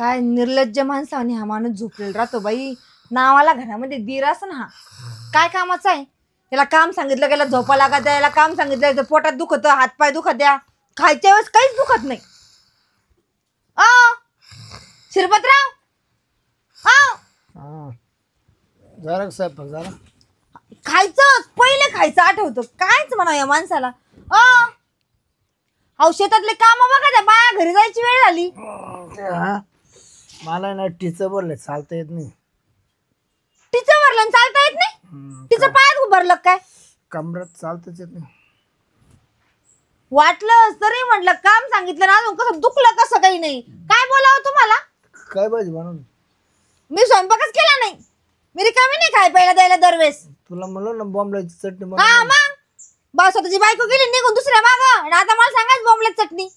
काय निर्लज्ज माणसाने हा माणूस झोपलेला राहतो बाई. नावाला घरामध्ये दीर असं हा काय कामाचा आहे. त्याला काम सांगितलं गेला झोपा लागत द्यायला, काम सांगितलं पोटात दुखत, हातपाय दुखत द्या, खायच्या वेळेस काहीच दुखत नाही. शिरपतराव जरा साहेब जरा खायचं पहिले खायचं आठवतं. कायच म्हणा या माणसाला. शेतातले काम बघा, त्या बाया घरी जायची वेळ झाली. मला ना टीचं भरलं चालता येत नाही. तिचं भरलं चालता येत नाही. तिचं पायात भरलं काय? कमरात चालताच येत नाही. वाटलं तरी म्हटलं काम सांगितलं ना, अजून कसं दुखलं कसं काही नाही. काय बोलावं तुम्हाला? काय भाजी बनवली? मी स्वयंपाकच केला नाही. मी रिकामी नाही खाय प्यायला द्यायला दरवेळेस. तुला म्हणलं ना बॉम्बलाची चटणी हा मग बस स्वतःची बायको गेली निघून दुसऱ्या माग, आणि आता मला सांगायचं बॉम्बलेट चटणी.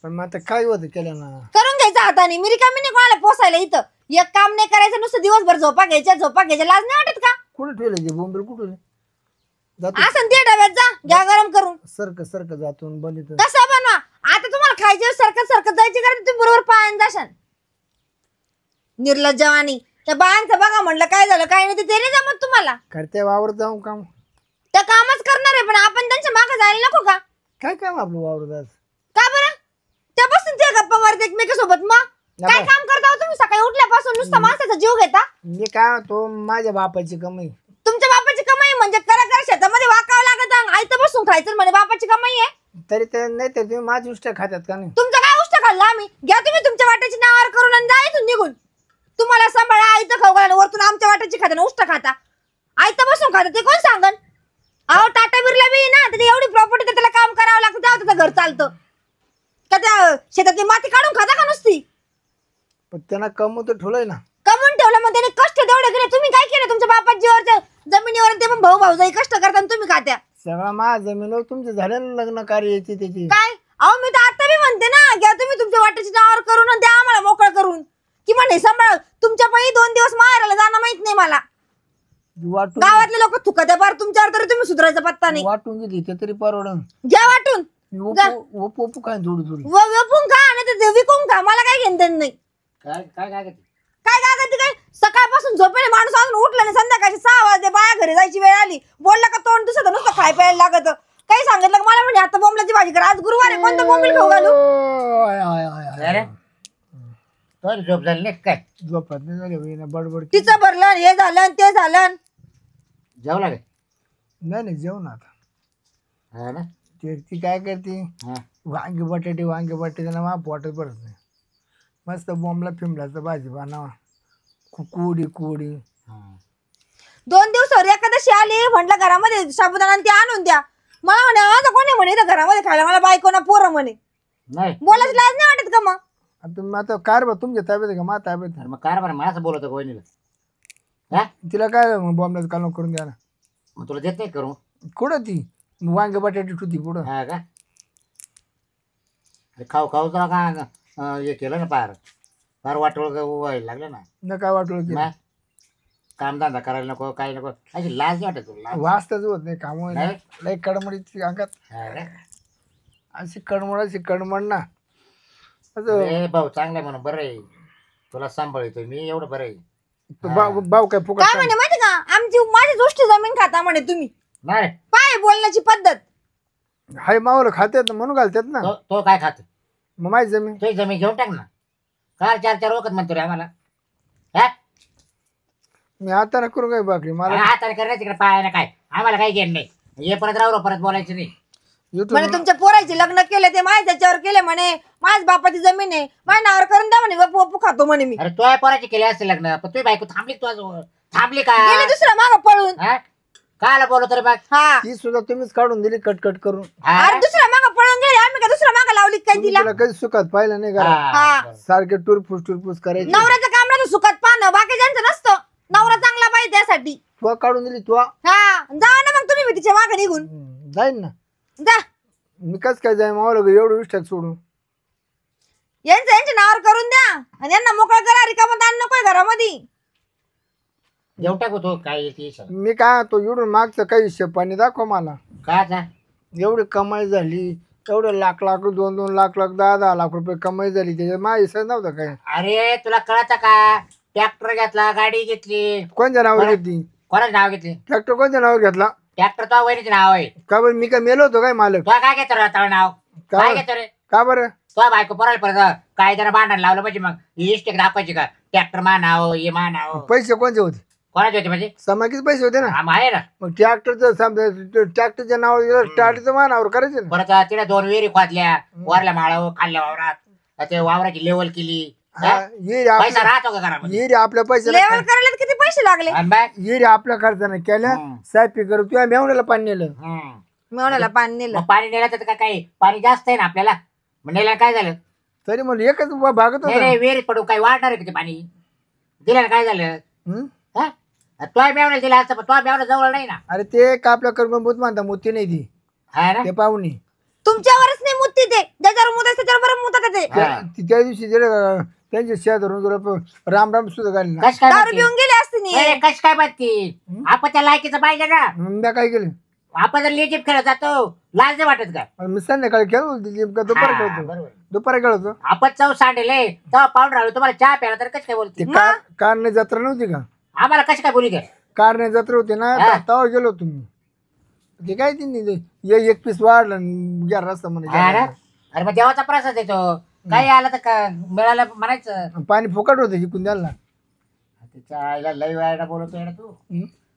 पण मग आता काय होतं केलं ना, करून घ्यायचं हाताने. मी रिकामी नाही कोणाला पोसायला इथं. एक काम नाही करायचं, नुसतं दिवसभर झोपा घ्यायच्या लाज नाही वाटत का? कुठे ठेवलं ते बॉम्बेल? कुठे असं ते डब्यात जा घ्या गरम करून. सरक जातून बनवतो कसं बनवा. आता तुम्हाला खायचे सरकत जायची कारण तुम्ही बरोबर पायान जाशाल. निर्लज्जवानी. त्या बायांचं बघा म्हणलं काय झालं काय नाही ते नाही जमत तुम्हाला. करते वावर जाऊन काम त्या कामच करणार आहे, पण आपण त्यांच्या मागे जायला नको का? काय काम आपलं वावर जात का बरं? त्यापासून ते गप्पा मारते एकमेकांसोबत. मग काय काम करता तुम्ही सकाळी उठल्यापासून? नुसता माणसाचा जीव घेता. मी काय तो माझ्या बापाची कमाई. तुमच्या बापाची कमाई म्हणजे करा शेतामध्ये वाकावं लागत, आयतं बसून खायचं म्हणे बापाची कमाई आहे. तरी तर नाही तर तुम्ही माझी उष्ट खात्यात का नाही? तुमचं काय उष्ट खाल्लं आम्ही? घ्या तुम्ही तुमच्या वाट्याची नावावर करून आणि जा इथून निघून. तुम्हाला सांभाळा आयतं खाऊ घाला, वरतून आमच्या वाट्याची खाता ना उष्ट खाता. आयतं बसून खाता ते कोण सांगन? अहो टाटा बिर्ला बी ना, त्याची एवढी प्रॉपर्टी तर त्याला काम करावं लागतं, तेव्हा त्याचं घर चालतं का? त्या शेतातली माती काढून खाता का नुसती? पण त्यांना कमवून तर ठेवलंय ना. कमवून ठेवलं मग त्याने कष्ट तेवढे केले. तुम्ही काय केलं? तुमच्या बापाच्या जीवावरच्या जमिनीवर ते पण भाऊ जाई कष्ट करता तुम्ही खात्या. सगळा माझ्या जमिनीवर तुमचे झाले ना लग्न कार्य याची त्याची. काय अहो मी तर आता बी म्हणते ना, घ्या तुम्ही तुमच्या वाट्याची नावावर करून आणि द्या आम्हाला मोकळं करून. किंवा नाही सांभाळ तुमच्या पायी 2 दिवस माहेराला जाणं माहित नाही मला. वाटून गावातले लोक थुकत्या पार तुमच्यावर, तरी तुम्ही सुधारायचा पत्ता नाही. वाटून घेतली ते तरी परवडन. घ्या वाटून. ओपू काय थोडी वेपून खा नाही तर विकून खा, मला काय घेणं नाही. काय काय काय काय काय काय सकाळपासून झोपेले माणूस अजून उठला नाही, संध्याकाळी 6 वाजले बाया घरी जायची वेळ आली. बोलला का तोंड दुसरं नुसतं खाय प्यायला लागत. काही सांगितलं का मला म्हणजे आता बोंबलाची भाजी कर, आज गुरुवार आहे, कोणतं बोंबील खाऊ घालू? झोप झाली नाही काय? झोपत नाही झाली बडबड. तिचं भरलं हे झालं ते झालं. जेवला काय? नाही जेवण आता. ती काय करते वांगी बटाटे ना मा पोटात पडत नाही. मस्त बोंबला फिमलाचं भाजी बनावा कुडी 2 दिवसावर एकादशी आली म्हटलं घरामध्ये साबुदाणा ते आणून द्या. मला म्हणे आता कोणी म्हणे इथं घरामध्ये खायला, मला बायको ना पोरं म्हणे. बोलायची लाज नाही वाटत का? मग आता कारभार तुमच्या ताब्यात आहे का? मा ताब्यात आहे. मग कारभार माझं बोलतो कोणीला. तिला काय बोंबलाचं कालवण करून द्या ना. मग तुला देत नाही करू? कुठं ती वांगे बटाटे ठुती पुढं. हा का? खाऊ तुला का हे केलं ना फार वाटोळ व्हायला लागलं ना. काय वाटलं की कामधंदा करायला नको, काही नको, अशी लाज नाही वाटत तुला? वाचताच होत नाही काम. लई कडमडीची अंगात अशी कडमड ना. भाऊ चांगला म्हणून बरं आहे, तुला सांभाळतोय मी एवढं बरं आहे. भाऊ काय फुकट काय म्हणे माहिती का? माझी गोष्टी जमीन खाता म्हणे तुम्ही. नाही काय बोलण्याची पद्धत हाय मावलं खात्यात म्हणून घालतात ना. तो काय खात? मग माझी जमीन तुझी जमीन घेऊन टाक ना. काल 4 वखत म्हणतो रे आम्हाला. मी हाताने करू काय बाकरी मला हाताने करायचं तिकडे पायाने काय आम्हाला काही घेणं नाही. हे परत परत बोलायचं नाही. म्हणे तुमच्या पोराचे लग्न केले ते माझ्या त्याच्यावर केले म्हणे, माझ्या बापाची जमीन आहे माझ्या नावावर करून द्या म्हणे, वपू खातो म्हणे मी. अरे तो पोराचे केले असते लग्न, पण तुझी बायको थांबली का? गेले दुसरं मागं पळून. कायला बोलतो रे बघ? ती सुद्धा तुम्हीच काढून दिली कटकट करून. अरे दुसऱ्या मागं पळून गेले आम्ही, का दुसऱ्या मागं लावली काय तिला? कधी सुखात पाहिलं नाही का? सारखे टुरपूस करायचे. नवऱ्याचं काम नाही सुखात पाहणं, बाकी ज्यांचं नसतं. नवरा चांगला पाहिजे त्यासाठी. तू काढून दिली तू. हा जा ना मग तुम्ही तिच्या मागे निघून जाईन ना. जा. मी कस काय जाय मावलं एवढं विष्टाक सोडून. यांच्या नावावर करून द्या आणि यांना मोकळं करा, रिकामं ताण नकोय घरामध्ये. जेवण टाकू तो काय मी काय तो एवढून मागचं काही हिशेब पाणी दाखव मला. काय एवढी कमाई झाली एवढं लाख लाख 2-2 लाख 10-10 लाख रुपये कमाई झाली त्याच्यात माझी सर नव्हतं काय. अरे तुला कळत का? ट्रॅक्टर घेतला, गाडी घेतली. कोणत्या नावावर घेतली? कोणाचं नाव घेतली? ट्रॅक्टर कोणत्या नावावर घेतला? ट्रॅक्टर तो वहिनीचं नाव आहे. का बरं मी काय मेलो होतो काय मालक? तो काय घेतो रे आता नाव? काय का घेतो रे? का बरं? तो बायको पोराला परत काय जरा भांडण लावलं पाहिजे. मग ही इष्टेक दाखवायची का? ट्रॅक्टर मा नाव, हे मा नाव. पैसे कोणते होते? कोणाचे होते म्हणजे? समाकीच पैसे होते ना. आहे ना. मग ट्रॅक्टरच्या नावावर स्टार्टचं मानावर करायचं ना. परत तिने 2 विहिरी खोदल्या, वरल्या माळावर, खाल्ल्या वावरात, ते वावराची लेवल केली. पैसा राहतो का घरामध्ये? ये रे आपल्या पैसे लेवल करायला किती पैसे लागले? आणि बाय? ये रे आपल्या खर्चाने केल्या साहेब करू तुझ्या मेवण्याला पाणी नेलं. मेवण्याला पाणी नेलं. मग पाणी नेलं तर काय पाणी जास्त आहे ना आपल्याला. मग नेल्याला काय झालं? तरी म्हणलं एकच भागत नाही होता. नाही, विहिरीत पडू काही वाढणार आहे का ते पाणी? दिलं काय झालं? हं? तो मेवण्याला दिला असतं पण तो मेवणा जवळ नाही ना. अरे ते का आपल्या कर्मभूत मानता मोती नाही ती हा ना. ते पाहुणी तुमच्यावरच नाही मुत्ती ते, ज्याच्यावर मुत असते त्याच्यावर बरं मुतात ते. त्या दिवशी त्यांच्या शेजारून राम राम सुद्धा घाली ना. कश काय दारू म्हणते? पिऊन गेले असते नी. कश काय म्हणते? आपण त्या लायकीचं पाहिजे ना. मी काय केलं? आपण जर लेजिम खेळत जातो, लाज नाही वाटत का? मी संध्याकाळी खेळतो दुपारी हा, खेळतो. बरोबर. दुपारी खेळतो. आपण चव सांडेले तेव्हा पाऊंड राहिलो. तुम्हाला चहा प्याला तर कश काय बोलते? ते कारणे जत्रा नव्हती का? आम्हाला कश काय बोली काय? कारणे जत्रा होती ना तेव्हा गेलो तुम्ही. ते काय ती 1 पीस वाढलं घ्या रस्ता हा म्हणे. ना? अरे मग देवाचा प्रसाद येतो. काही आलं तर मिळालं म्हणायचं. पाणी फुकट होतं जिकून द्यायला. तिच्या आईला लई वेळा बोलतोय ना तू.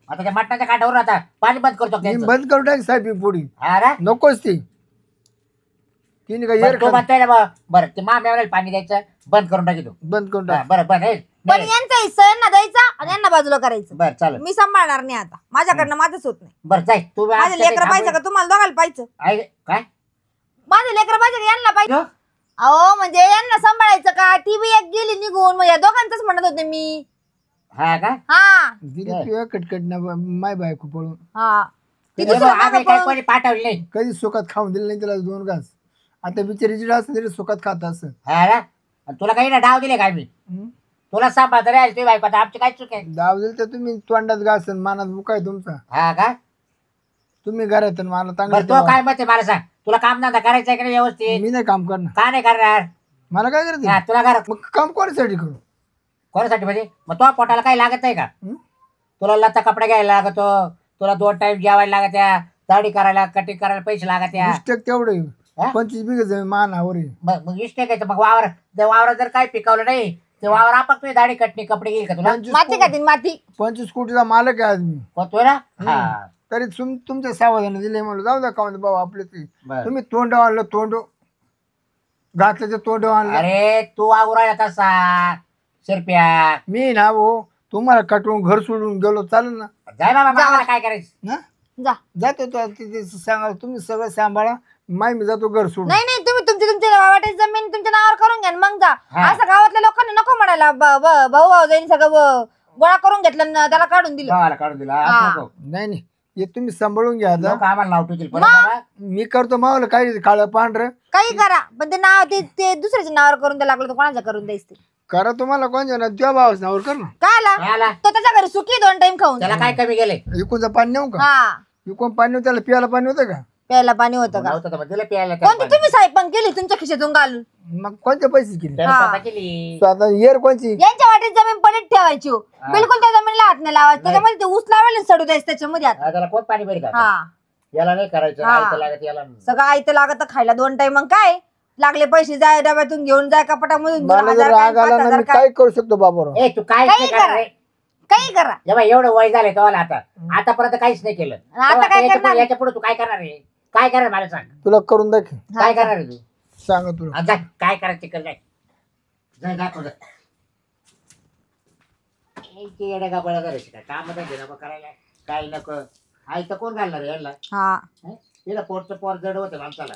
आता त्या मटणाच्या काठावर आता पाणी बंद करतो मी त्यांचं. बंद करू टाक साहेब ही पोडी हा ना? नकोच ती. तिने काय बरं, तू म्हणतोय ना बरं ते माम्यावर पाणी द्यायचं बंद करून टाकी तू. बंद करून हा, टाक. बरं बरं हे, पण नाही. यांचा हिस्सा यांना द्यायचा आणि यांना बाजूला करायचं. बरं चालेल. मी सांभाळणार नाही आता, माझ्याकडनं माझंच होत नाही. बरं जाय तू. माझे लेकर पाहिजे का तुम्हाला दोघाला पाहिजे? काय माझे लेकर पाहिजे का यांना पाहिजे? हो? अहो म्हणजे यांना सांभाळायचं का? टीव्ही एक गेली निघून, मग या दोघांचंच म्हणत होते मी. हा का? हा दिली तुझ्या कटकट ना माय बायको पळून. हा ती ते दुसऱ्या आम्ही मागं काही पळून- कोणी पाठवली नाही. कधी सुखात खाऊन दिलं नाही त्याला 2 घास. आता बिचारीची डास तरी सुखात खात असं. हा ना? आणि तुला काही ना डाव दिले काय मी? तुला सांभाळता रे तुझी बायको. आता आमची काय चूक आहे? दाव दिल तर तुम्ही तोंडात घास आणि मानात बुकाय तुमचा. हा का? तुम्ही घरात आणि मला बरं चांगलं तो काय मत आहे मला सांग. तुला काम धंदा करायचा आहे का नाही व्यवस्थित? मी नाही काम करणार. का नाही करणार? मला काय करायचं? हा, तुला घरात मग काम कोणासाठी करू? कोणासाठी म्हणजे? मग तो पोटाला काही लागत आहे का? तुला लता कपडे घ्यायला लागतो, तुला 2 टाइम जेवायला लागत्या, दाढी करायला कटिंग करायला पैसे लागत्या. 20% तेवढे हा? 25 बिघे जमीन मानावर आहे. मग इष्ट काय मग वावरात जर काही पिकवलं नाही ते वावर आपण तुझी दाढी कटणी कपडे घेईल का तुला? 25 माती का ती माती? 25 कोटीचा मालक आहे आज मी. होतोय ना? हा. तरी तुमच्या सावधाने दिले म्हणलं जाऊ द्या का बाबा आपले ते. बरं. तुम्ही तोंड आणलं तोंड घातलं ते तोंड आणलं. अरे तू वावरायला तसा शिरप्या. मी ना हो तुम्हाला कटवून घर सोडून गेलो चालेल ना? जाय बाबा मला काय करायचं? ना जा. जातो तो तिथे सांगा तुम्ही सगळं सांभाळा. माय मी जातो घर सोडून. नाही नाही, तुम्ही तुमच्या वाटेची जमीन तुमच्या नावावर करून घ्या आणि मग जा. हा. असं गावातल्या लोकांना नको म्हणायला. भाऊ भाऊ जाईन सगळं गोळा करून घेतलं आणि त्याला काढून दिलं. गावाला काढून दिला. हा. असं नको. नाही हे तुम्ही सांभाळून घ्या आता. लोक आम्हाला नाव ठेवतील परत बाबा. मी करतो मावलं काही काळं पांढरं काही करा, पण ते नाव ते दुसऱ्याच्या नावावर करून द्यायला लागलं तर कोणाचं करून द्यायचं? करा तुम्हाला कोणच्या ना तुझ्या भावाच नावर कर ना. काय आला काय आला? तो त्याच्या घरी सुखी 2 टाइम खाऊन. त्याला काय कमी गेले? इकूनचं पाणी नेऊ का? हा, इकून पाणी नेऊ त्याला पियाला पाणी होतं का? प्यायला पाणी होतं का? नव्हतं तर मग दिलं प्यायला त्याला कोणती पाणी. तुम्ही साहेब पण केली तुमच्या खिशातून घालून? मग कोणते पैसे केले? त्याला हा. स्वतः केली. आता येर कोणची? यांच्या वाटेत जमीन पडीत ठेवायची हो. बिलकुल त्या जमिनीला हात नाही लावायचा. त्याच्यामध्ये ते ऊस लावायला आणि सडू द्यायचं त्याच्यामध्ये आता. हा, त्याला कोण पाणी बरी का? हा, याला नाही करायचं. हा. आयतं लागत याला. सगळं आयतं लागत खायला 2 टाइम. मग काय लागले पैसे जाय डब्यातून घेऊन जाय कपाटामधून. मला जर 1000 राग काय, आला ना 5000 मी काय, काय करू शकतो बाबूराव? ए तू काय काही नाही करणार करा. रे? काही करा. जेव्हा एवढं वय झालंय तेव्हा आता आतापर्यंत काहीच नाही केलं. आता काय करणार? याच्या पुढे तू काय करणार आहे? काय करणार मला सांग. तुला करून दाखव. काय करणार आहे तू? सांगा तुला. हा, जा काय करायचं ते कर. जाय जाय दाखव जा. येड्या गाबळा करायची काय काम नको करायला. काय नको. आयतं कोण घालणार आहे यांना? हा, तिला पोटचं पोर जड होतं माणसाला.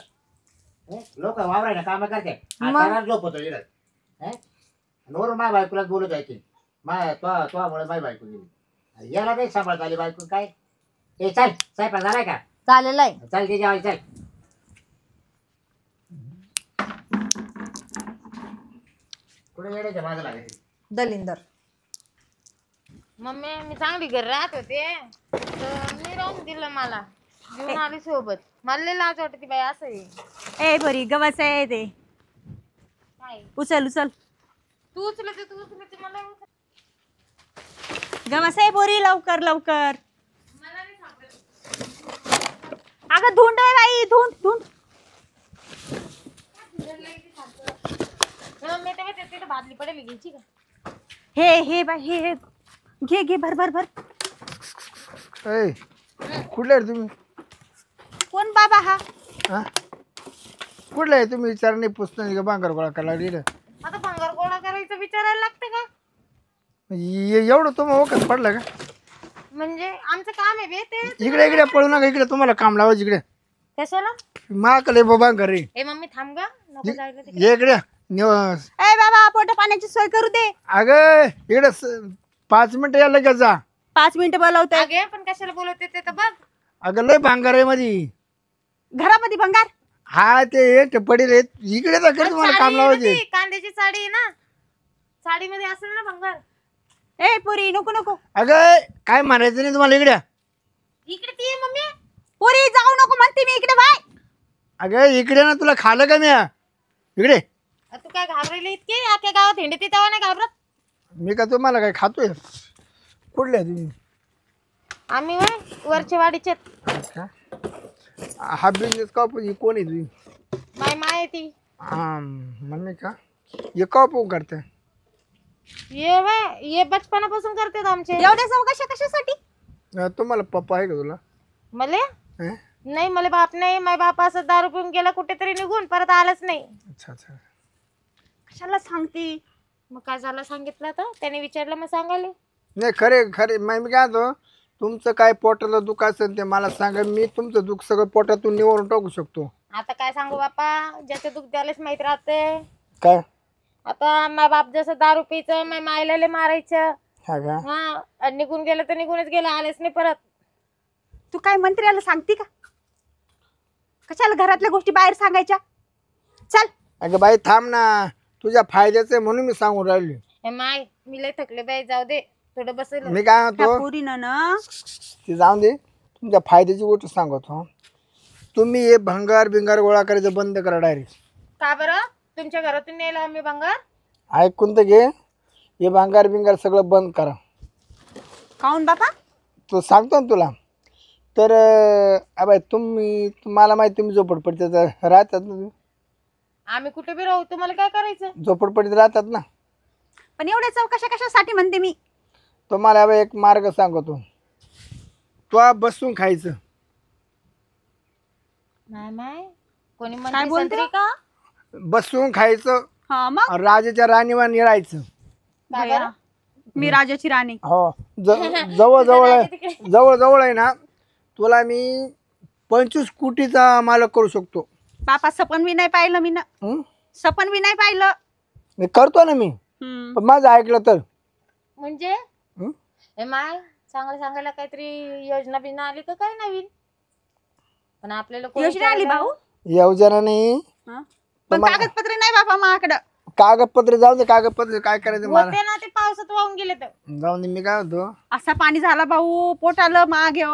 लोक वावरायला काम करते. मग? झोप होतो इकडं. वरून माय बायकोलाच बोलत आहे की तोमुळे माय बायको गेली. याला नाही सांभाळत आली बायको काय. ए चल स्वयंपाक झालाय का? चालेल आहे. चल ते जेवाय चल. कुठे येण्याच्या मागं लागायची? दलिंदर. मम्मी मी चांगली घरी राहत होते तर मी राहून दिलं मला घेऊन आली सोबत. मला लय लाज वाटते बाई असं आहे. ए पोरी गवस आहे ते, काय उचल उचल. तू उचलते मला गवस आहे पोरी, लवकर लवकर. मला नाही सापडत. अगं धुंड आहे बाई, धुंड धुंड. मी तेव्हा तिथे भाजली पडेल घ्यायची का? हे बाई हे घे घे, भर भर भर. ए कुठले आहे तुम्ही? कोण बाबा हा? हा कुठले आहे तुम्ही? विचार नाही पुसत का बांगर गोळा करायला लागली? आता भंगार गोळा करायचं विचारायला लागतं का? एवढं तुम्हाला ओळख पडलं का? म्हणजे आमचं काम आहे बे ते. इकडे इकडे पळू नका, इकडे तुम्हाला काम लावायचं इकडे. कशाला? माकले बाबा घरी ए मम्मी थांब गा, नको जायला तिकडे. इकडे ए बाबा पोटा पाण्याची सोय करू दे. अगं इकडे 5 मिनिटं या लगेच जा. 5 मिनिटं बोलवतोय. अगे पण कशाला बोलवते ते तर बघ. अगं लय भांगार आहे मध्ये. घरामध्ये भंगार. हा ते पडेल आहेत. इकडे तर कर तुम्हाला काम लावायचे. कांद्याची साडी आहे ना, साडी मध्ये असेल ना भंगार. ए पोरी नको नको. अगं काय म्हणायचं नाही तुम्हाला इकडे. इकडे ती आहे मम्मी. पोरी जाऊ नको म्हणते मी, इकडे बाय. अगं इकडे ना, तुला खालं का मी इकडे. तू काय घाबरेली इतकी? अख्या गावात हिंडती तेव्हा नाही घाबरत? मी का तुम्हाला काय खातोय? कुठले आहे तुम्ही? आम्ही वरच्या वाडीचे. अच्छा. हा बिझनेस का ही कोण आहे तुझी? माय माय ती मम्मी का? ये का पोग करते? ये बचपनापासून करतात आमचे. एवढ्या चौकशा कशासाठी? तुम्हाला पप्पा आहे का तुला? मले हं? नाही, मला बाप नाही. माझा बाप असं दारू पिऊन गेला कुठेतरी निघून, परत आलाच नाही. अच्छा अच्छा. कशाला सांगती? मग काय झालं सांगितलं तर त्याने विचारलं, मग सांगायला. नाही खरे खरे मी काय म्हणतो, तुमचं काय पोटाला दुःख असेल ते मला सांगा. मी तुमचं दुःख सगळं पोटातून निवारून टाकू शकतो. आता काय सांगू बापा, ज्याचं दुःख त्यालाच माहित राहते. काय? आता माझा बाप जसं दारू पियचं, माझ्या मायला लय मारायचं. हा का? हा, आणि निघून गेलं तर निघूनच गेलं, आलेच नाही परत. तू काय मंत्र्याला सांगती का? कशाला घरातल्या गोष्टी बाहेर सांगायच्या? चल. अगं बाई थांब ना, तुझ्या फायद्याचं आहे म्हणून मी सांगून राहिली. हे माय, मी लय थकले बाई, जाऊ दे थोडं बसेल. मी काय म्हणतो, पोरीनं ना ते जाऊन दे. तुमच्या फायद्याची गोष्ट सांगतो. तुम्ही हे भंगार बिंगार गोळा करायचं बंद करा डायरेक्ट. का बरं? तुमच्या घरातून नेलं आम्ही भंगार? ऐकून तर घे, हे भांगार बिंगार सगळं बंद करा. काऊन बापा? तो सांगतो ना तुला. तर अबाय तुम्हाला माहिती, तुम्ही झोपडपट्टीत राहतात ना. तुम्ही आम्ही कुठे बी राहू, तुम्हाला काय करायचं? झोपडपट्टीत राहतात ना. पण एवढ्या चौकशा कशासाठी म्हणते मी? तुम्हाला अबाय एक मार्ग सांगतो. तो बसून खायचं. नाही माय, कोणी काय म्हणते बोलते? संत्री का? बसून खायचं. हा मग राजाच्या राणीवाणी राहायचं. का भैया, बरं? मी राजाची राणी. हो जवळ जवळ आहे, जवळ जवळ आहे ना. तुला मी 25 कोटीचा मालक करू शकतो. बापा सपन बी नाही पाहिलं मी ना. हं? सपन बी नाही पाहिलं. मी करतो ना मी. पण माझं ऐकलं तर. म्हणजे हं? हे माय, चांगलं सांगायला काहीतरी योजना बिजना आली का काय नवीन? पण आपल्याला कोणी योजना आली भाऊ? योजना नाही. हं? पण कागदपत्र नाही बाबा माझ्याकडं. कागदपत्र जाऊ दे. कागदपत्र काय करायचं मला होते ना, ते पावसात वाहून गेले तर. जाऊन दे. मी काय होतो, असा पाणी झाला भाऊ, पोटाला मागे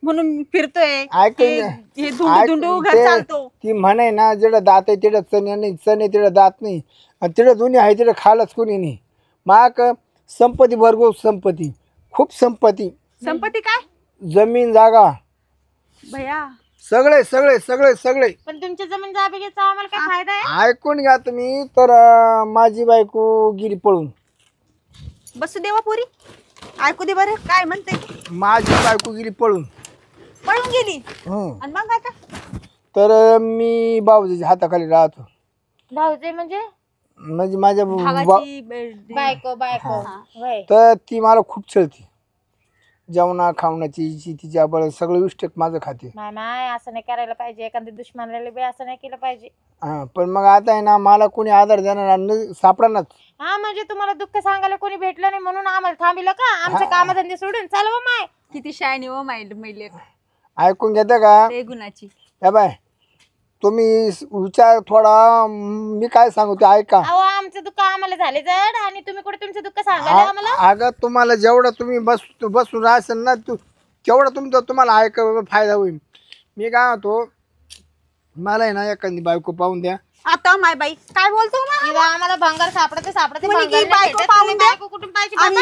म्हणून फिरतोय. ऐकून हे घे. धुंडू धुंडू घर ते- चालतो. ती म्हणे ना, जिकडं दात आहे तिकडं चणे नाही, चणे तिकडं दात नाही, आणि तिकडं दोन्ही आहे तिकडं खालच कोणी नाही. माक संपत्ती भरगो, संपत्ती खूप संपत्ती. संपत्ती काय जमीन जागा भैया? सगळे सगळे सगळे सगळे. पण तुमच्या जमीन जाबेचा आम्हाला काय फायदा आहे? ऐकून घ्या तुम्ही. तर माझी बायको गेली पळून. बसू देवा पुरी, ऐकू दे बरं काय म्हणते. माझी बायको गेली पळून. पळून गेली हं. आणि मग आता? तर मी भाऊजीच्या हाताखाली राहतो. भाऊजे म्हणजे म्हणजे माझ्या भावाची बायको बायको होय. तर ती मला खूप छळती. जेवणा खावण्याची तिच्या बळ सगळं विष्टेक माझं खाते. माय माय, असं नाही करायला पाहिजे. एखाद्या दुश्मनाला बी असं नाही केलं पाहिजे. हा पण मग आता आहे ना, मला कोणी आधार देणार सापडणार. हा, म्हणजे तुम्हाला दुःख सांगायला कोणी भेटलं नाही म्हणून आम्हाला थांबिलं का? आमचे कामधंदे सोडून चालव माय. किती शायनी हो माहिले ऐकून घेता का? गुणाची. या बाय, तुम्ही विचार थोडा. मी काय सांगू ते ऐका. अहो, आमचं दुःख आम्हाला झाले जड, आणि तुम्ही कुठे तुमचं दुःख सांगायला आम्हाला? अगं तुम्हाला जेवढं तुम्ही बसून राहशाल ना, तेवढं तुम्हाला ऐक फायदा होईल. मी काय म्हणतो, मला आहे ना एखादी बायको पाहून द्या. आता माय बाई काय बोलतो मा? इथं आम्हाला भंगार सापडते म्हणे की बायको पाहून द्या. कुठून पाहिजे आणि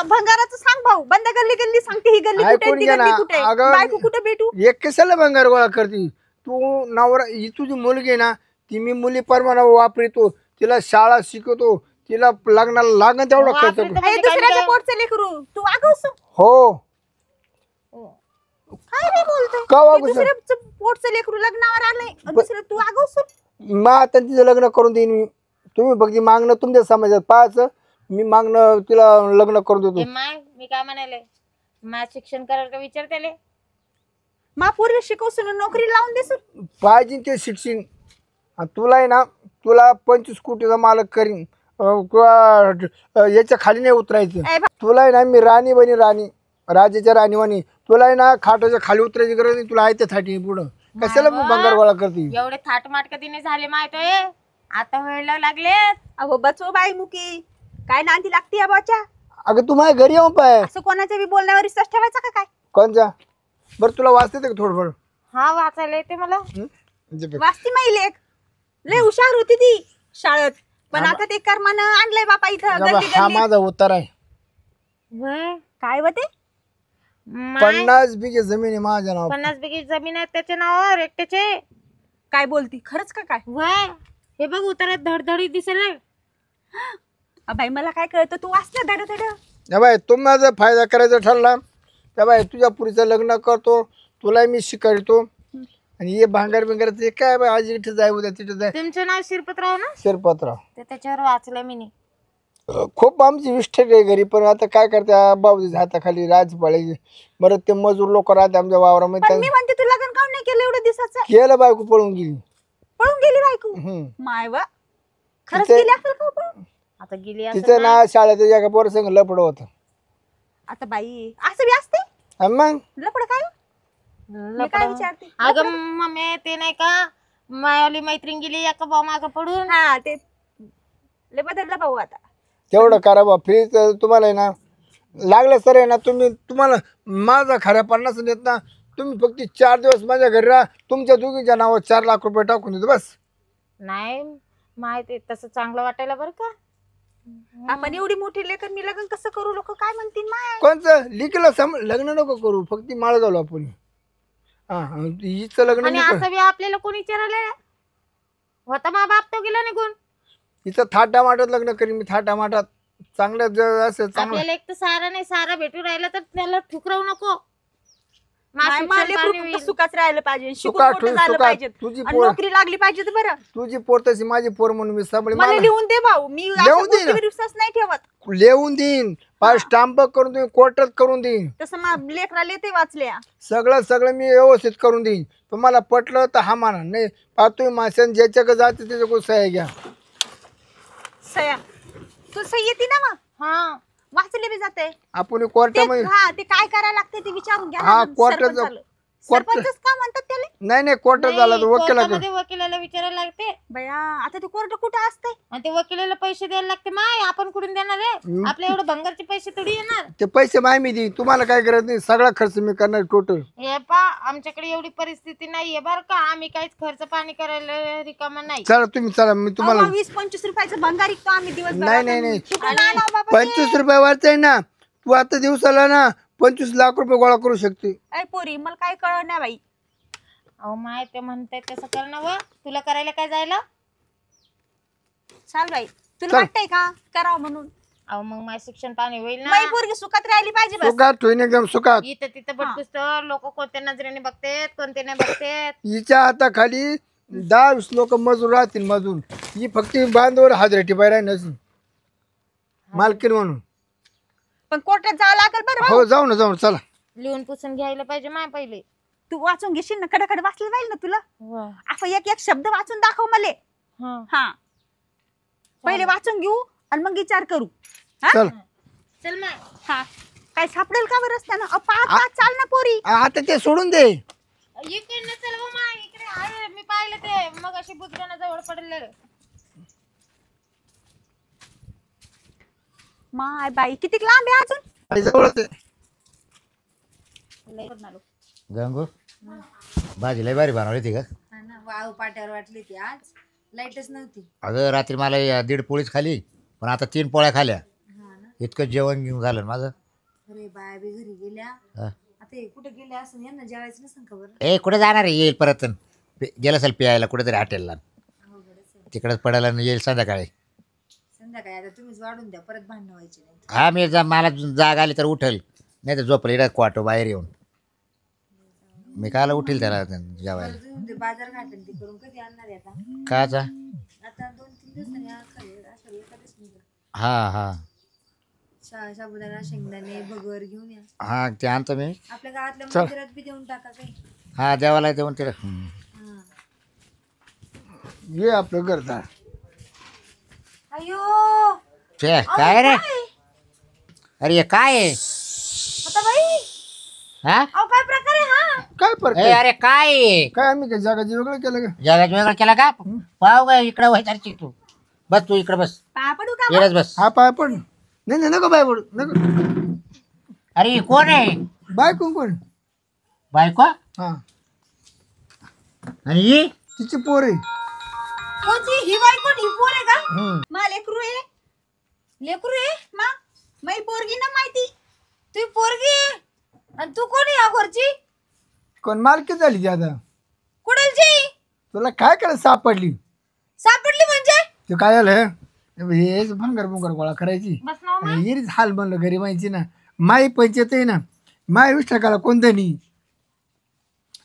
भंगाराचं सांग भाऊ, बंद गल्ली गल्ली सांगते, ही गल्ली कुठे ऐकून ती घ्या गल्ली ना. कुठे, अगं, बायको कुठे भेटू? एक कशाला भंगार गोळा करते तू? नवरा ही तुझी मुलगी आहे ना, ती मी मुली परमाना वापरतो, तिला शाळा शिकवतो, तिला लग्नाला लागण तेवढा खर्च करतो. हे दुसऱ्याच्या पोटचं लेकरू तू वागवस? हो. काय बी बोलतोय? का हे वागवस? दुसऱ्याचं पोटचं लेकरू लग्नावर आलंय आणि दुसरं तू वागवस? मग आता तिचं लग्न करून देईन मी. तुम्ही फक्त मागणं तुमच्या समाजात पाहायचं, मी मागणं तिला लग्न करून देतो. मी काय म्हणाले, शिक्षण करायला का विचार त्याले? मा पूर्वी शिकवसून नोकरी लावून देसून. पाहिजे ते शिक्षण. आणि तुला आहे ना, तुला 25 कोटीचा मालक करीन. किंवा याच्या खाली नाही उतरायचं. तुला आहे ना मी राणी बनी, राणी राजाच्या राणी बनी. तुला आहे ना खाटाच्या खाली उतरायची गरज नाही. तुला आहे त्यासाठी पुढं कशाला भंगार गोळा करते? एवढे थाटमाट कधीने झाले माहितोय, आता व्हायला लागले. अहो बचो बाई मुकी, काय नांदी लागते या बाच्या? अगं तू माझ्या घरी येऊन पाय. असं कोणाच्या बी बोलण्यावर विश्वास ठेवायचा का काय? कोणच्या? बरं तुला वाचते का थोडंफार? हा वाचायला येते मला. वाचती माई लेक, लय हुशार होती ती शाळेत, पण आता ते कर्मानं आणलंय बापा इथं गल्ली हा गल्ली. माझा उत्तर आहे. काय होते? 50 बिघे जमीन आहे माझ्या नाव. 50 बिघे जमीन आहे त्याच्या नावावर एकट्याचे. काय बोलती, खरंच का काय? वय हे बघ उतरात धडधडी दिसेल. बाई मला काय कळतं, तू वाचलं धड धड. त्या बाय तू माझा फायदा करायचा ठरला त्या बाय तुझ्या पुरीचं लग्न करतो, तुला मी शिकवतो. आणि हे भांगार बिंगार ते काय बाय, आज इथे जाय उद्या तिथे जाय. तुमचं नाव शिरपतराव ना? शिरपतराव. ते त्याच्यावर वाचलं मी. खूप आमची विष्ठक आहे घरी, पण आता काय करते बाबूजी हाताखाली राज पडायची. बरं ते मजूर लोक राहते आमच्या वावरामध्ये. पण मी म्हणते तू लग्न काऊन नाही केलं एवढं दिवसाचं? केलं, बायको पळून गेली. पळून गेली बायको? माय वा, खरंच गेली असेल का पळून? आता गेली तिचं ना शाळेत एका पोरा संग लपड होत. आता बाई असं बी असते? मग लपड काय? मी काय विचारते? अगं मम्मी ते नाही का मायावली मैत्रीण गेली एका भाऊ मागं पडून. हा ते लय बदलला भाऊ आता. तेवढं करा बा. फ्री तुम्हाला आहे ना लागलं सर आहे ना, तुम्हाला माझा खऱ्या 50 देत ना, तुम्ही फक्त 4 दिवस माझ्या घरी राहा, तुमच्या दोघींच्या नावावर 4 लाख रुपये टाकून देतो बस. नाही माहिती तसं चांगलं वाटायला बरं का. आपण एवढी मोठी लेकर, मी लग्न कसं करू, लोक काय म्हणतील माय? कोणचं लिखलं लग्न नको करू, फक्त माळ घालू आपण. हा हिचं लग्न आणि नाही असं बी आपल्याला कोणी विचारलं होता, मा बाप तो गेला निघून. हिचं थाटा माटात लग्न करीन मी. थाटा माटात चांगलं असं चांगलं. आपल्याला एक तर सारा नाही सारा भेटून राहिला तर त्याला ठुकरावू नको. सुखाच राहिलं पाहिजे, शिकून सुखात मोठं झालं सुखात. पाहिजे, तुझी आणि पोर नोकरी लागली पाहिजे. तर बरं तुझी पोर तशी माझी पोर म्हणून मी सांभाळी. मला लिहून दे भाऊ, मी अशा लिहून दे ना. गोष्टीवर विश्वास नाही ठेवत. लिहून देईन, पाच स्टाम्प करून देईन, कोर्टात करून देईन. तसं लेकराले ते वाचल्या सगळं मी व्यवस्थित करून देईन. तुम्हाला पटलं तर हा माना, नाही तुम्ही माणसाने ज्याच्याकडे जाते त्याच्याकडून सह्या घ्या. सया तू सही येते ना मग? हा वाचले बी जाते. आपण कोर्टामध्ये हा ते काय करायला लागते ते विचारून घ्या. हा, ना कोर्टाचं- सरपंचाला. सरपंचच का म्हणतात त्याला? नाही कोर्टात झाला तर वकिलाकडे. वकिलाला विचारायला लागते. बया आता ते कोर्ट कुठं असते? आणि ते वकिलाला पैसे द्यायला लागते. माय आपण कुठून देणार आहे? आपल्या एवढं भंगारचे पैसे थोडी येणार. ते पैसे माय मी देईन, तुम्हाला काय करत नाही. सगळा खर्च मी करणार टोटल. हे पा आमच्याकडे एवढी परिस्थिती नाहीये बर का, आम्ही काहीच खर्च पाणी करायला रिकामा नाही. चला तुम्ही चला, मी तुम्हाला 20-25 रुपयाचं भंगार विकतो आम्ही दिवस. नाही 25 रुपये वाच आहे ना. तू आता दिवसाला ना 25 लाख रुपये गोळा करू शकते. पोरी मला काय कळ नाही बाई. अहो माय ते म्हणताय तसं कर ना. व तुला करायला काय जायला? चाल बाई, तुला चल. वाटतंय का करावं म्हणून? अहो मग माझं शिक्षण पाणी होईल ना. बाई पोरगी सुखात राहिली पाहिजे बस. सुखात ठेवीन, एकदम सुखात. इथं तिथं बघतोस तर लोक कोणत्या नजरेने बघतेत कोणते नाही बघतेत. हिच्या हाताखाली 10-20 लोक मजूर राहतील. मजूर ही फक्त बांधवर हाजरेटी बाहेर आहे नसेल मालकीन म्हणून. पण कोर्टात जावं लागेल बरं. हो जाऊ ना चला. लिहून पुसून घ्यायला पाहिजे माय पहिले. तू वाचून घेशील ना, कडकडे वाचलं जाईल ना तुला. आपण एक एक शब्द वाचून दाखव मले. हा पहिले वाचून घेऊ आणि मग विचार करू. चल चल माय. हा काय सापडेल का बरं रस्त्यानं? पाच चाल ना पोरी. आता ते सोडून दे. इकडनं चल हो माय, इकडे आहे. मी पाहिलं ते मग अशी बुजगाना जवळ पडलेलं. माय बाई किती लांब आहे अजून? जवळच आहे. गंगू भाजी लय भारी बनवली ती का? ना वाव पाट्यावर वाटली ती आज लाईटच नव्हती. अगं रात्री मला 1.5 पोळीच खाली, पण आता 3 पोळ्या खाल्या. हा ना. इतकं जेवण घेऊन झालं माझं. अरे बाया बी घरी गेल्या. हा. आता हे कुठे गेले असं यांना जेवायचं नसेल खबर. कुठे जाणार आहे? येईल परत. गेलं असेल प्यायला कुठेतरी हॉटेलला, तिकडेच पडायला येईल संध्याकाळी. संध्याकाळी आता तुम्हीच वाढून द्या, परत भांडण व्हायचे नाही. हा मी मला जाग आली तर उठेल, नाही तर झोपलं इकडे क्वाटो बाहेर येऊन. मी कायला उठेल त्याला जेवायला. परत तुम्ही ते बाजार घाटन ते करून कधी आणणार आहे आता? काचा? आता 2-3 दिवसांनी आषाढी एकादश निघेल. हा हा साबुदाणा शेंगदाणे भगर घेऊन या. हा ते आणतो मी. आपल्या गावातल्या मंदिरात बी देऊन टाका काही. हा देवाला देऊन तिला. हा. ये आपलं करता. अयो काय रे? अरे हे काय आहे? आता बाई हा? अहो काय प्रकार आहे हा? काय फरक ए, आहे? अरे काय आहे? काय आम्ही काय जगाची वेगळं केलं का? जगात वेगळं केला का? पाहू का इकडे व्हायचं तू. बस तू इकडे बस. पाया पडू का इकडेच बस. हा पाय पड. नाही नाही नको पाय पड नको. अरे ही कोण आहे? बाय कोण? बायको? हा आणि ही? तिची पोर आहे. कोणती ही बाई? कोण ही पोर आहे का? मा लेकरू आहे. लेकरू आहे? मा मै पोरगी ना माहिती. तू पोरगी आहे आणि तू कोण आहे या घरची? कोण मालकी झाली ती आता? कुठलची? तुला काय करायचं सापडली? सापडली म्हणजे? ते काय झालं हेच भंगर भंगर गोळा करायची. बस ना मा. हिरीच हाल म्हणलं घरी माहिती ना. माई पंचायत आहे ना, माय विष्टाकाला कोणतं नाही.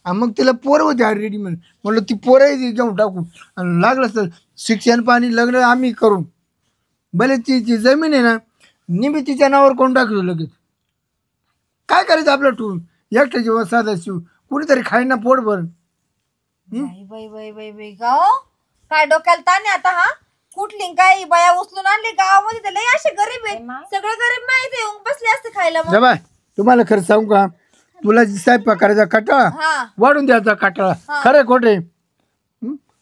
आणि मग तिला पोरं होते रेडी म्हणलं ती पोरं घेऊन टाकू. आणि लागलं तर शिक्षण पाणी लग्न आम्ही करून भले ती जमीन आहे ना निमी तिच्या नावावर कोण टाकलो लगेच. काय करायचं आपलं ठेवून एकटं जेव्हा साधा शिव कुणीतरी खाईना पोट भर. बाई बाई बाई बाई बाई गाव काय डोक्याला ताण आहे आता हा? कुठली काय बाया उचलून आणली गावामध्ये? तर लय असे गरीब आहेत, सगळे गरीब माहिती येऊन बसले असते खायला. मग बाय तुम्हाला खरं सांगू का, तुला स्वयंपाक करायचा कटाळा हा वाढून द्यायचा कटाळा खरं खोटे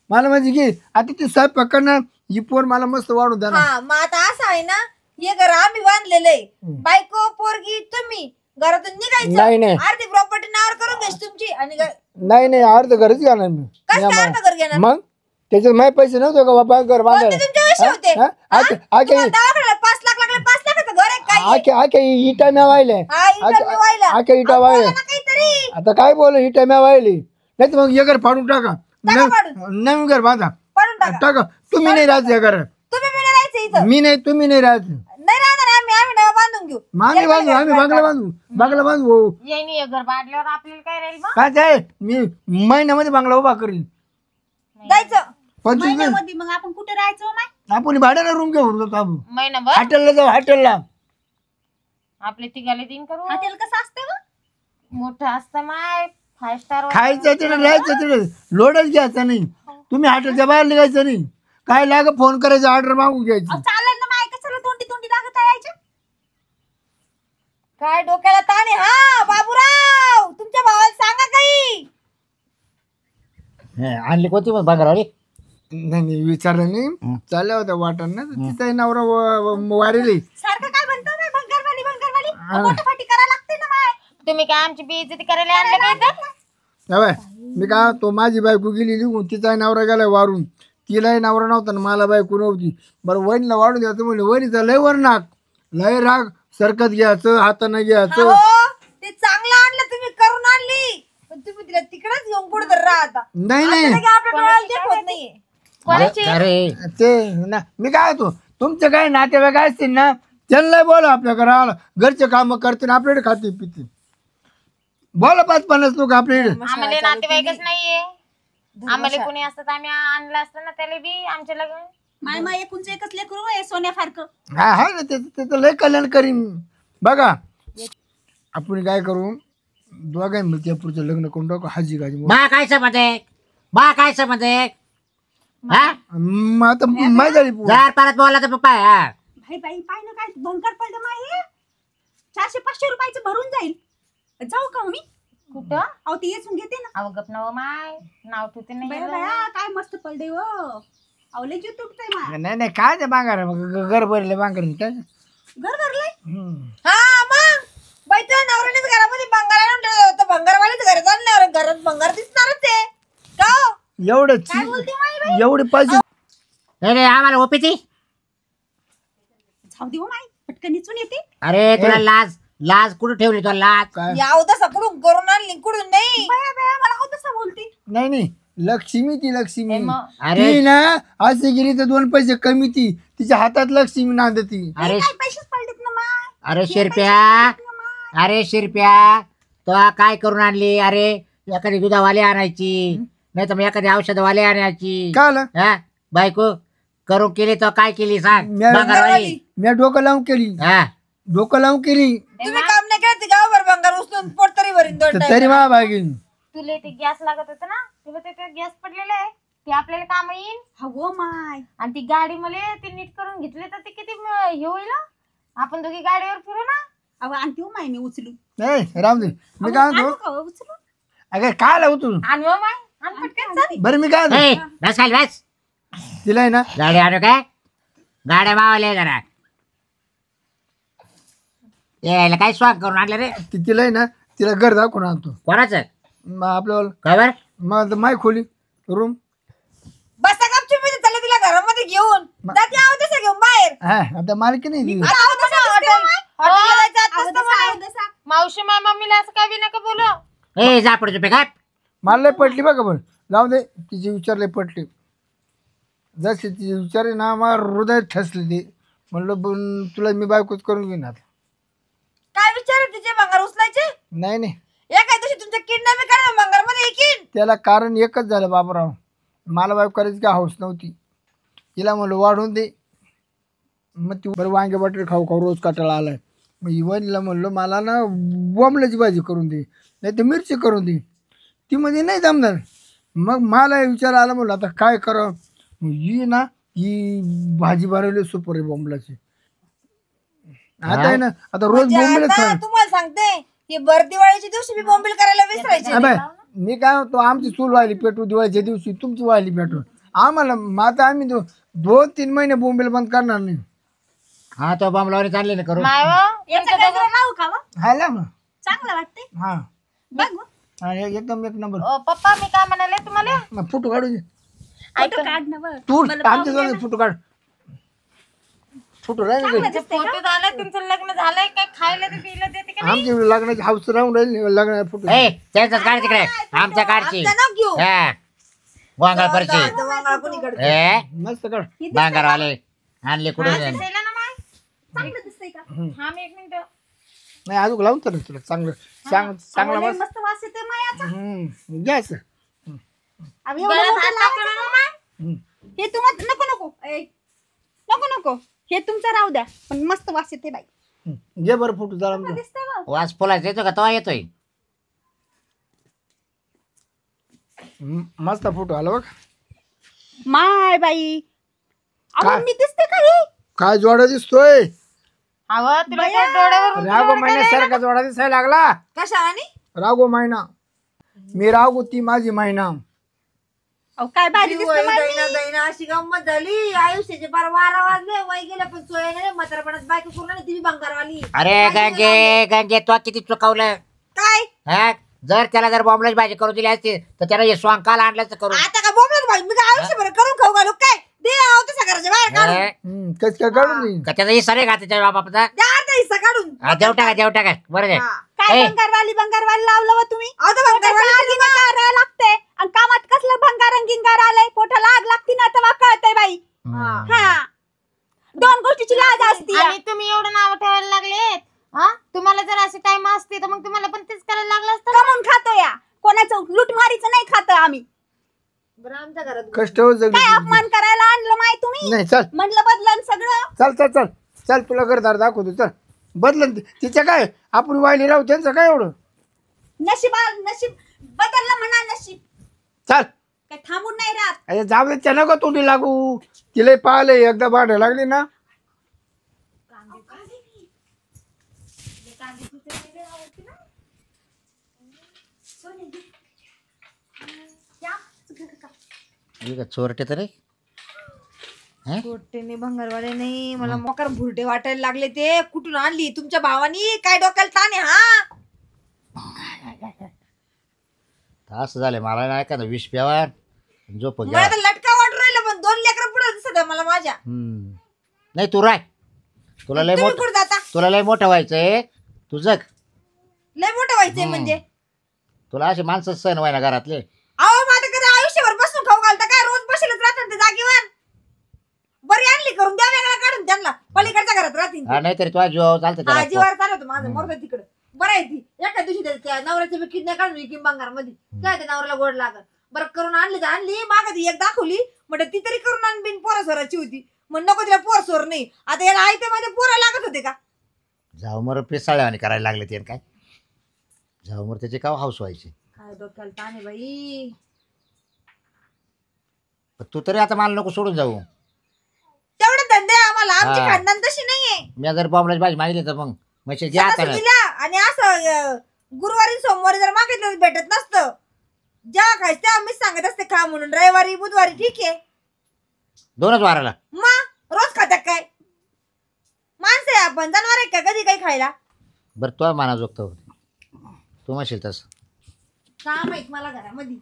मला म्हणजे की आता ती स्वयंपाक करणार ही पोर मला मस्त वाढून द्या ना. हा मग आता असं आहे ना, हे घर आम्ही बांधलेलं आहे. बायको पोरगी तुम्ही घरातून नाही, निघायचं, नाही. अर्धी प्रॉपर्टी नावावर करून घ्यायची तुमची. आणि नाही अर्ध घरच घालणार मी. कसं काय अर्ध घर घेणार? मग त्याच्यात माझे पैसे नव्हते का बाबा घर कोणते तुमचे पैसे होते? बांधायला? हा? तुम्हाला दवाखान्याला 5 लाख लागले, 5 लाखाचं घर आहे काय? आख्या इटा म्या वाहिले. हा, इटा मी वाहिला. आख्या इटा अहो, वाहिले. बोला ना काहीतरी. आता काय बोल इटा म्या वाहिली नाही तर मग हे घर फाडून टाका. टाका फाडून. नवीन घर बांधा पडून टाका. टाका. तुम्ही नाही राहायचं या घरात. तुम्ही बी नाही राहायचं इथं. मी नाही तुम्ही नाही राहायचं. नाही राहणार आम्ही डबा बांधून घेऊ. आम्ही बांधू आम्ही बांगला बांधू येईनी हे घर बांधल्यावर आपल्याला काय राहील मग? काय ते मी महिन्यामध्ये बांगला उभा करीन. जायचं 25 महिन्यामध्ये मग आपण कुठे राहायचं हो माय? आपण भाड्याला रूम घेऊन जातो आपण महिनाभर हॉटेलला जाऊ हॉटेलला. आपले तिघाले दिन करू. हॉटेल कसं असतं मग? मोठं असतं माय 5 स्टार. खायचं तिकडे राहायचं तिकडे लोडच घ्यायचा नाही. तुम्ही हॉटेलच्या बाहेर निघायचं नाही. काय लाग फोन करायचं ऑर्डर मागून घ्यायची. चालेल ना माय, कशाला तोंडी लागत आहे यायच्या? काय डोक्याला ताण आहे हा बाबूराव? तुमच्या भावाला सांगा काही. आणली कोणती मग बांगरवाडी? नाही विचारलं नाही चालल्या होत्या वाटण ना तिचा नवरा वारेली. सारखं काय म्हणतो माय भंगारवाली मोठं फाटी करा लागते ना माय. तुम्ही काय आमची बेइज्जती करायला आणले काय तर? बाय मी काय तो माझी बायको गेली निघून तिचा नवरा गेला वारून. तिलाही नवरा नव्हता ना मला बायको नव्हती. बरं वहिनीला वाढून द्यायचं म्हणजे वहिनीचा लय वर नाक लय राग सरकत घ्यायचं हाताने घ्यायचं. हो ते चांगलं आणलं तुम्ही, करून आणली, पण तुम्ही तिला तिकडेच घेऊन कुठे तर राहता. नाही आपल्या डोळ्याला देखवत नाहीये. अरे ते ना मी काय होतो तुमचं काय नातेवाईक असतील ना त्यांना बोला आपल्या घराला घरचे काम करते ना आपल्याकडे खाते पिते. बोला 5-50 लोक आपल्याकडे. आम्हाला नातेवाईकच नाहीये. आम्हाला कोणी असतं तर आम्ही आणलं असतं ना त्याला बी आमच्या लग्न. माय माय एकच लेकरू आहे सोन्यासारखं. हा ना त्याचं लय कल्याण करीन. बघा आपण काय करू दोघांनी मिळते पुढचं लग्न करून टाकू. हाजी गाजी बा काय समज आहे? बा काय समज आहे? हा मग आता माय झाली पोर. जर परत बोलला तर पप्पा हा भाई पाय ना काय भंकर पडलं माय. 400-500 रुपयाचं भरून जाईल. जाऊ का हो मी? कुठं? अहो ती येचून घेते ना. अहो गप नव माय, नाव ठेवते नाही. बया काय मस्त पडले हो. अवले जीव तुटतोय माय. नाही काय ते बांगार घर भरले बांगार काय घर भरलंय. हा मग बाई तुझ्या नवऱ्यानेच घरामध्ये भंगार आणून ठेवलं होतं. भंगारवालेच घरात आणल्यावर घरात भंगार दिसणारच आहे का हो? एवढे पैसे नाही नाही आम्हाला ओपीती. जाऊ दे हो माई, पटकन इचून येते. अरे तुला लाज लाज कुठे ठेवली तुला लाज? काय याव तसा कुठून करून आणली कुठून नाही. बया बया, मला हो तसं बोलती. नाही लक्ष्मी ती लक्ष्मी अरे ती ना असे गेली तर 2 पैसे कमी ती तिच्या हातात लक्ष्मी नांदती. अरे काय पैसेच पडलेत ना माय. अरे शिरप्या, अरे शिरप्या तो काय करून आणली? अरे एखादी दुधावाली आणायची, नाही तर मग एखादी औषधवाली आणायची. काय आलं हा बायको करून केली तर काय केली सांग? बंगारवाली. मी डोकं लावून केली हा डोकं लावून केली तुम्ही काम नाही केलं ते गावभर बंगार उचलून पोट तरी भरीन 2 तर तरी मा बागीन तुला ते गॅस लागत होतं ना, तुला ते गॅस पडलेलं आहे ते आपल्याला काम येईल. हो माय. आणि ती गाडी मला ते नीट करून घेतली तर ते किती हे होईल हं? आपण दोघी गाडीवर फिरू ना. अहो आणते हो माय मी उचलून. नाही राम दे मी काय आणू म्हणतो का हो उचलून? अगं काय आला तू आणि मग माय आणि पटकन चल. बरं मी काय म्हणतो, ए, बस खाली बस. तिला आहे ना गाडी आणू काय? गाड्या जरा यायला काय स्वाग करून आणलं रे? तिला आहे ना तिला घर दाखवून आणतो कोणाचं? आपल्याला काय बर? मग माय खोली रूम बसा गपचूप मध्ये चालले तिला घरामध्ये घेऊन जाते आहो तसं घेऊन बाहेर. हा आता मालकी नाही ती. आता आहो तसं हॉटेलला जायचं आताच तर मला. मावशी माय मम्मीला असं काय बी नका बोलू. ए जा पुढे काय? मला लय पटली बघा पण जाऊ दे तिचे विचार लय पटले. जसे तिचे विचार आहे ना मला हृदयात ठसले ते म्हणलं पण तुला मी बायकोच करून घेईन आता. काय विचार तिचे भंगार उचलायचे? नाही एका दिवशी तुमच्या किडनॅपिंग करा भंगार मध्ये येईन. त्याला कारण एकच झालं बाबराव, मला बायको करायची काय हौस नव्हती. तिला म्हणलं वाढून दे, मग ती बरं वांगे बटाटे खाऊ खाऊ रोज काटाळा आलाय. मग इवनला म्हणलो मला ना बोंबल्याची भाजी करून दे नाही तर मिरची करून दे. ती म्हणजे नाही जमणार. मग मला विचार आला म्हणलं आता काय करावं. ही ना ही भाजी बनवली सुपर आहे बोंबलाची. आता आहे ना आता रोज म्हणजे बोंबलच आता खाणार. तुम्हाला सांगते की भर दिवाळीच्या दिवशी मी बोंबील करायला विसरायचे. अबे, मी काय म्हणतो आमची चूल व्हायली पेटू दिवाळीच्या दिवशी तुमची व्हायली पेटू आम्हाला मग आता आम्ही 2-3 महिने बोंबेल बंद करणार नाही. हा तो बॉम्बलावरी चालली ना करू. नाही हो. याचा गजरा लावू का व? हा लाव ना. चांगलं वाटतंय हा बघ व. हा, एकदम एक नंबर. पप्पा मी काय म्हणाले तुम्हाला? मग फोटो काढून दे. फोटो काढ ना व. तू आमच्या जवळ फोटो काढ. फोटो राहिले का? फोटो झालं तुमचं लग्न झालंय काय खायला ते पिलं देते का? आमची लग्नाची हाऊस राहून राहील लग्नाचा फोटो. ए त्यांचाच काढ तिकडे, आमच्या काढची. आमचा नाव घेऊ. हा वांगाळ परची. आमचा वांगाळ कोणीकडे? ए मस्त काढ. बांगारवाले आणले कुठे? दिसेल ना माय. चांगलं दिसतंय का? थांब एक मिनिट. नाही अजून लावून तर तुला चांगलं चांगला लय मस्त. मस्त वास येतोय मायाचा. गॅस अहो, एवढं गळ्यात मोठं हात लावायचं टाकू का? नका माय. हे तुम्हाला नको हे तुमचं राहू द्या पण मस्त वास येते बाई. घे बरं फोटो जरा आमचा. दिसतंय व. वास फुलाचा येतो का? तो येतोय. मस्त फोटो आला बघ. माय बाई अहो काय? मी दिसते का हे? काय जोडा दिसतोय. अहो तुला काय डोळ्यावर रागो महिन्यासारखा जोडा दिसायला लागला. कशाने? रागो महिना मी रागो ती माझी महिना. अहो काय भारी दिसतं माय. दैना अशी गंमत झाली. आयुष्याचे बार 12 वाजले वय गेलं पण सोय नाही. म्हातारपणात बायको करून ती भंगारवाली. अरे गंगे तो किती चुकवलं. काय हा जर त्याला जर बॉम्बलाची भाजी करून दिली असती तर त्याला हे स्वांग काल आणलं असतं करून. आता का बोंबलत भाई मी काय आयुष्यभर करून खाऊ घालू काय? दे आहो तसं घराच्या बाहेर काढून. हे? कस काय काढून देईन. का त्याचा हे सरे घात त्याच्या बापाचा. द्या अर्धा हिस्सा काढून. देव टाका बरं आहे. हा. काय ए. भंगारवाली लावलं व तुम्ही? अहो, तर भंगारवाली पोटाच्या आगीनं करायला लागते आणि कामात कसलं भंगार गिंगार आलंय पोटाला आग लागती ना तेव्हा कळतंय बाई. हा 2 गोष्टीची लाज असती. आणि तुम्ही एवढं नाव ठेवायला लागलेत. हा तुम्हाला जर असे टाइम असते तर मग तुम्हाला पण तेच करायला लागलं असतं. कमून खातो या कोणाचं लुटमारीचं नाही खात आम्ही. बरं आमच्या घरात कष्ट हो जगली. काय अपमान करायला आणलं माय तुम्ही? नाही चल म्हणलं बदलन सगळं. चल चल चल चल तुला घरदार दाखवतो चल. बदलन तिच्या काय आपण वाहिली राहू त्यांचं काय एवढं. नशीब बदललं म्हणा नशीब. चल काय थांबून नाही राहत. अरे जाऊ दे त्या नको तोंडी लागू. तिला पाहिले एकदा भांडायला लागली ना. चोरटे तरी छोटेने भंगारवाले नाही मला मोकार भुरटे वाटायला लागले. ते कुठून आणली तुमच्या भावानी? काय डोक्याला ताण आहे हा? असं झालं मला नाही का विष प्यावा झोप मला तर लटका वाटून राहिलं पण 2 लेकरं पुढे दिसत आहे मला माझ्या. नाही तू राय, तुला लय तुम्ही मोठं कुठे जाता? तुला लय मोठं व्हायचंय, तू जग. लय मोठं व्हायचंय म्हणजे? तुला असे माणसं सण व्हाय ना घरातले. अहो माझं कधी आयुष्यभर बसून खाऊ घालता काय? रोज बसेलच राहतात ते जागेवर. बरी आणली करून द्या वेगळा काढून त्यांना, पलीकडच्या घरात राहतील ते. हा नाहीतरी तुझ्या जीवावर चालतं त्याला. जीवावर चालवतो माझं मरत तिकडं. बरं आहे ती एका दिवशी त्या नवऱ्याची मी किडनॅप काढून विकीन बंगार मध्ये काय त्या नवऱ्याला गोड लागल. बरं करून आणली तर आणली, माग ती एक दाखवली म्हणजे ती तरी करून आणबीन पोरा सोराची होती. मग नको तिला पोर सोर नाही. आता याला आयत्या मध्ये पोरा लागत होते का? जाऊ मर पिसाळ्यावानी करायला लागले ते काय. जाऊ मर त्याचे का हाऊस व्हायचे. काय डोक्याला ताण आहे बाई. तू तरी आता मला नको सोडून जाऊ. तेवढे धंदे आम्हाला, आमची हा. खानदान तशी नाहीये. मी जर बॉम्बलाची भाजी मागितली तर मग म्हणजे घ्या आता. सणासुदीला आणि असं गुरुवारी सोमवारी जर मागितलं तर भेटत नसतं. जेव्हा खायचं तेव्हा मीच सांगत असते खा म्हणून. रविवारी बुधवारी ठीक आहे. 2च वाराला. मग रोज खातात काय? माणसं आहे आपण, जनावर आहे का कधी काही खायला? बरं तो माना जोगतो तू म्हणशील तसं. का माहित मला घरामध्ये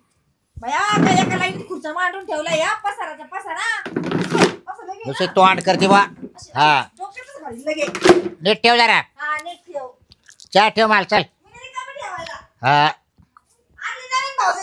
बया काय एका लाईन खुर्च्या मांडून ठेवला या पसाराचा पसारा. असं लगे नुसते तोंड करते बा. हा डोक्यातच घालील लगे. नीट ठेव जरा. हा नीट ठेव. चहा ठेव माल चल. मी नाही रिकामी ठेवायला. हा आणि नवीन भाऊ